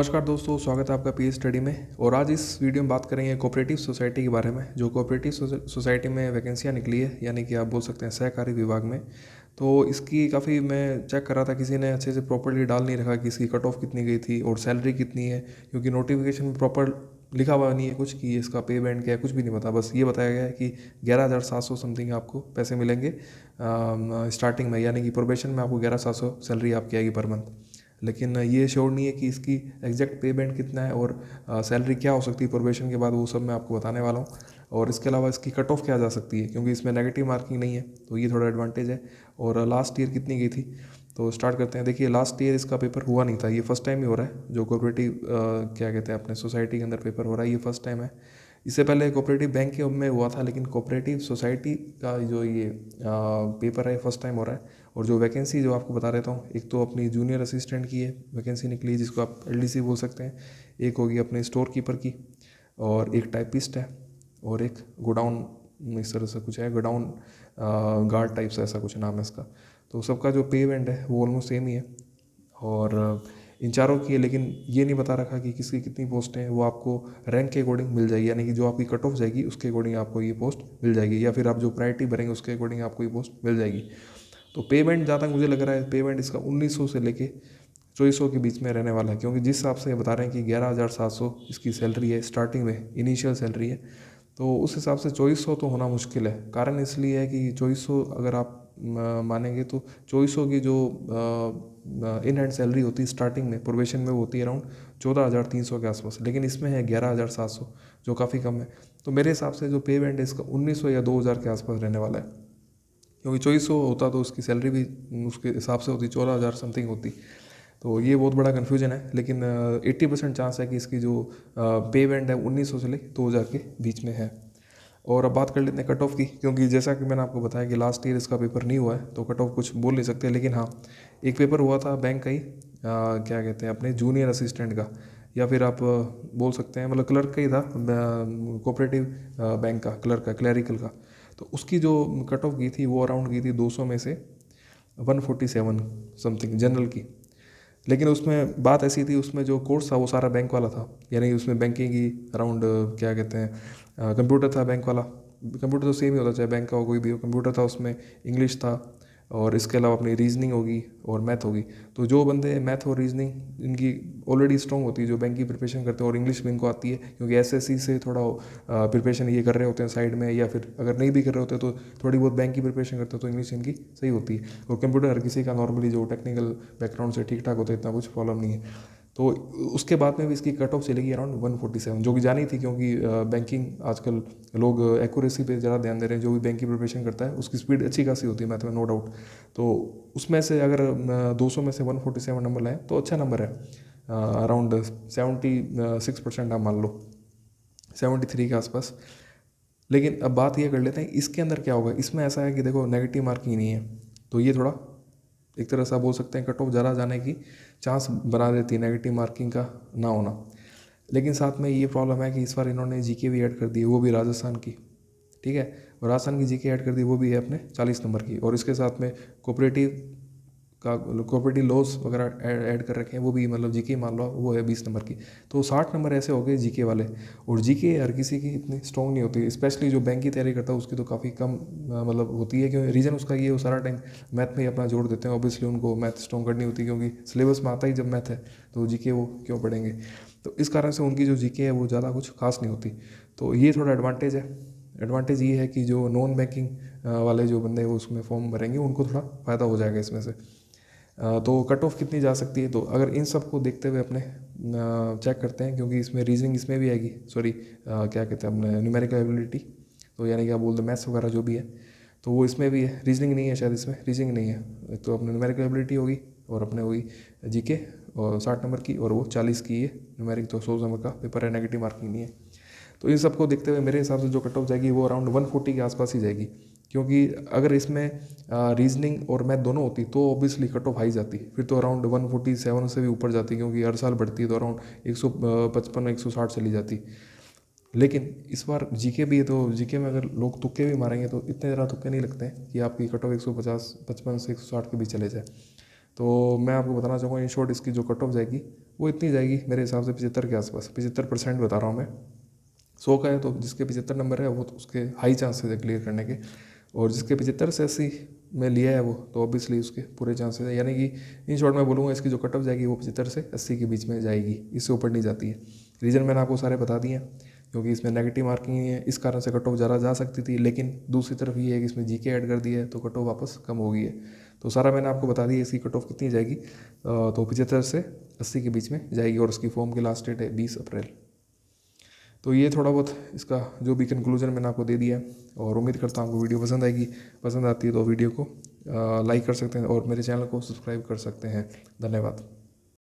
नमस्कार दोस्तों, स्वागत है आपका पीएस स्टडी में। और आज इस वीडियो में बात करेंगे कोऑपरेटिव सोसाइटी के बारे में। जो कोऑपरेटिव सोसाइटी में वैकेंसियाँ निकली है, यानी कि आप बोल सकते हैं सहकारी विभाग में। तो इसकी काफ़ी मैं चेक कर रहा था, किसी ने अच्छे से प्रॉपर्ली डाल नहीं रखा कि इसकी कट ऑफ कितनी गई थी और सैलरी कितनी है, क्योंकि नोटिफिकेशन में प्रॉपर लिखा हुआ नहीं है कुछ कि इसका पे बैंड क्या है, कुछ भी नहीं पता। बस ये बताया गया है कि 11,700 समथिंग आपको पैसे मिलेंगे स्टार्टिंग में, यानी कि प्रोबेशन में आपको 11,700 सैलरी आपकी आएगी पर मंथ। लेकिन ये श्योर नहीं है कि इसकी एग्जैक्ट पे बैंड कितना है और सैलरी क्या हो सकती है प्रोबेशन के बाद, वो सब मैं आपको बताने वाला हूँ। और इसके अलावा इसकी कट ऑफ क्या जा सकती है, क्योंकि इसमें नेगेटिव मार्किंग नहीं है, तो ये थोड़ा एडवांटेज है। और लास्ट ईयर कितनी गई थी, तो स्टार्ट करते हैं। देखिए, लास्ट ईयर इसका पेपर हुआ नहीं था, ये फर्स्ट टाइम ही हो रहा है। जो कोऑपरेटिव क्या कहते हैं अपने सोसाइटी के अंदर पेपर हो रहा है, ये फर्स्ट टाइम है। इससे पहले कोऑपरेटिव बैंक के में हुआ था, लेकिन कोऑपरेटिव सोसाइटी का जो ये पेपर है फर्स्ट टाइम हो रहा है। और जो वैकेंसी जो आपको बता देता हूँ, एक तो अपनी जूनियर असिस्टेंट की है वैकेंसी निकली है, जिसको आप एलडीसी बोल सकते हैं। एक होगी अपने स्टोर कीपर की, और एक टाइपिस्ट है, और एक गोडाउन, इस तरह से कुछ है, गोडाउन गार्ड टाइप से, ऐसा कुछ नाम है इसका। तो सबका जो पे इवेंट है वो ऑलमोस्ट सेम ही है। और इन चारों की है, लेकिन ये नहीं बता रखा कि किसकी कितनी पोस्टें हैं। वो आपको रैंक के अकॉर्डिंग मिल जाएगी, यानी कि जो आपकी कट ऑफ जाएगी उसके अकॉर्डिंग आपको ये पोस्ट मिल जाएगी, या फिर आप जो प्रायोरिटी भरेंगे उसके अकॉर्डिंग आपको ये पोस्ट मिल जाएगी। तो पेमेंट जहाँ तक मुझे लग रहा है, पेमेंट इसका 1900 से लेके 2400 के बीच में रहने वाला है, क्योंकि जिस हिसाब से बता रहे हैं कि 11,700 इसकी सैलरी है स्टार्टिंग में, इनिशियल सैलरी है। तो उस हिसाब से 2400 तो होना मुश्किल है। कारण इसलिए है कि 2400 अगर आप मानेंगे तो 2400 की जो इन हैंड सैलरी होती है स्टार्टिंग में प्रोबेशन में, वो होती है अराउंड 14,300 के आसपास, लेकिन इसमें है 11,700, जो काफ़ी कम है। तो मेरे हिसाब से जो पे बैंड है इसका 1900 या 2000 के आसपास रहने वाला है, क्योंकि 2400 होता तो उसकी सैलरी भी उसके हिसाब से होती 14,000 समथिंग होती। तो ये बहुत बड़ा कन्फ्यूजन है, लेकिन 80% चांस है कि इसकी जो पे बैंड है 1900 से लेकर 2000 के बीच में है। और अब बात कर लेते हैं कट ऑफ की, क्योंकि जैसा कि मैंने आपको बताया कि लास्ट ईयर इसका पेपर नहीं हुआ है, तो कट ऑफ कुछ बोल नहीं सकते। लेकिन हाँ, एक पेपर हुआ था बैंक का ही, क्या कहते हैं अपने जूनियर असिस्टेंट का, या फिर आप बोल सकते हैं मतलब क्लर्क का ही था, कोऑपरेटिव बैंक का क्लर्क का, क्लैरिकल का। तो उसकी जो कट ऑफ गई थी वो अराउंड गई थी 200 में से 147 समथिंग जनरल की। लेकिन उसमें बात ऐसी थी, उसमें जो कोर्स था वो सारा बैंक वाला था, यानी उसमें बैंकिंग की अराउंड क्या कहते हैं कंप्यूटर था बैंक वाला। कंप्यूटर तो सेम ही होता, चाहे बैंक का हो कोई भी हो, कंप्यूटर था उसमें, इंग्लिश था, और इसके अलावा अपनी रीजनिंग होगी और मैथ होगी। तो जो बंदे मैथ और रीजनिंग इनकी ऑलरेडी स्ट्रॉन्ग होती है, जो बैंक की प्रिपरेशन करते हैं, और इंग्लिश भी इनको आती है, क्योंकि एसएससी से थोड़ा प्रिपरेशन ये कर रहे होते हैं साइड में, या फिर अगर नहीं भी कर रहे होते तो थोड़ी बहुत बैंक की प्रिपरेशन करते हो तो इंग्लिश इनकी सही होती है। और कंप्यूटर हर किसी का नॉर्मली जो टेक्निकल बैकग्राउंड से ठीक ठाक होता है, इतना कुछ प्रॉब्लम नहीं है। तो उसके बाद में भी इसकी कट ऑफ चलेगी अराउंड 147, जो कि जानी थी, क्योंकि बैंकिंग आजकल लोग एक्यूरेसी पे ज़्यादा ध्यान दे रहे हैं। जो भी बैंक की प्रिपरेशन करता है उसकी स्पीड अच्छी खासी होती है मैथ में, नो डाउट। तो उसमें से अगर 200 में से 147 नंबर लाएँ तो अच्छा नंबर है, अराउंड 76% आप मान लो, 73 के आसपास। लेकिन अब बात ये कर लेते हैं इसके अंदर क्या होगा। इसमें ऐसा है कि देखो, नेगेटिव मार्किंग नहीं है, तो ये थोड़ा एक तरह से आप बोल सकते हैं कट ऑफ ज़्यादा जाने की चांस बना देती है, नेगेटिव मार्किंग का ना होना। लेकिन साथ में ये प्रॉब्लम है कि इस बार इन्होंने जीके भी ऐड कर दी है, वो भी राजस्थान की, ठीक है। और राजस्थान की जीके ऐड कर दी, वो भी है अपने 40 नंबर की। और इसके साथ में कोऑपरेटिव का कोऑपरेटिव लॉस वगैरह ऐड कर रखे हैं, वो भी मतलब जीके मान लो, वो है 20 नंबर की। तो 60 नंबर ऐसे हो गए जीके वाले। और जीके हर किसी की इतनी स्ट्रॉन्ग नहीं होती, स्पेशली जो बैंक की तैयारी करता है उसकी तो काफ़ी कम मतलब होती है। क्योंकि रीज़न उसका ये, वो सारा टाइम मैथ में ही अपना जोड़ देते हैं। ऑब्वियसली उनको मैथ स्ट्रॉन्ग करनी होती है, क्योंकि सिलेबस में आता ही जब मैथ है, तो जीके वो क्यों पढ़ेंगे। तो इस कारण से उनकी जो जीके है वो ज़्यादा कुछ खास नहीं होती। तो ये थोड़ा एडवांटेज है। एडवांटेज ये है कि जो नॉन बैंकिंग वाले जो बंदे वो उसमें फॉर्म भरेंगे, उनको थोड़ा फ़ायदा हो जाएगा इसमें से। तो कट ऑफ कितनी जा सकती है, तो अगर इन सब को देखते हुए अपने चेक करते हैं, क्योंकि इसमें रीजनिंग इसमें भी आएगी, सॉरी क्या कहते हैं अपने न्यूमेरिकल एबिलिटी, तो यानी कि आप बोलते हैं मैथ्स वगैरह जो भी है, तो वो इसमें भी है। रीजनिंग नहीं है शायद, इसमें रीजनिंग नहीं है। तो अपने न्यूमेरिकल एबिलिटी होगी, और अपने होगी जीके, और 60 नंबर की, और वो 40 की है न्यूमेरिक, तो 100 नंबर का पेपर है, नेगेटिव मार्किंग नहीं है। तो इन सबको देखते हुए मेरे हिसाब से जो कट ऑफ जाएगी वो अराउंड 140 के आसपास ही जाएगी। क्योंकि अगर इसमें रीजनिंग और मैथ दोनों होती तो ऑब्वियसली कट ऑफ हाई जाती, फिर तो अराउंड 147 से भी ऊपर जाती, क्योंकि हर साल बढ़ती है, तो अराउंड 155 160 चली जाती। लेकिन इस बार जीके भी है, तो जीके में अगर लोग तुक्के भी मारेंगे तो इतने ज़्यादा तुक्के नहीं लगते हैं कि आपकी कट ऑफ 150 55 से 160 के बीच चले जाए। तो मैं आपको बताना चाहूँगा इन शॉर्ट इसकी जो कट ऑफ जाएगी वो इतनी जाएगी मेरे हिसाब से 75 के आसपास, 75% बता रहा हूँ मैं। 100 का है तो जिसके 75 नंबर है वो तो उसके हाई चांसेस है क्लियर करने के, और जिसके 75 से 80 में लिया है वो तो ऑब्वियसली उसके पूरे चांसेस है। यानी कि इन शॉर्ट मैं बोलूँगा इसकी जो कट ऑफ जाएगी वो 75 से 80 के बीच में जाएगी, इससे ऊपर नहीं जाती है। रीज़न मैंने आपको सारे बता दिए हैं, क्योंकि इसमें नेगेटिव मार्किंग है इस कारण से कट ऑफ ज़्यादा जा सकती थी, लेकिन दूसरी तरफ ये है कि इसमें जीके ऐड कर दिया है तो कट ऑफ वापस कम हो गई है। तो सारा मैंने आपको बता दिया इसकी कट ऑफ कितनी जाएगी, तो 75 से 80 के बीच में जाएगी, और उसकी फॉर्म की लास्ट डेट है 20 अप्रैल। तो ये थोड़ा बहुत इसका जो भी कंक्लूजन मैंने आपको दे दिया है, और उम्मीद करता हूँ आपको वीडियो पसंद आएगी। पसंद आती है तो वीडियो को लाइक कर सकते हैं और मेरे चैनल को सब्सक्राइब कर सकते हैं। धन्यवाद।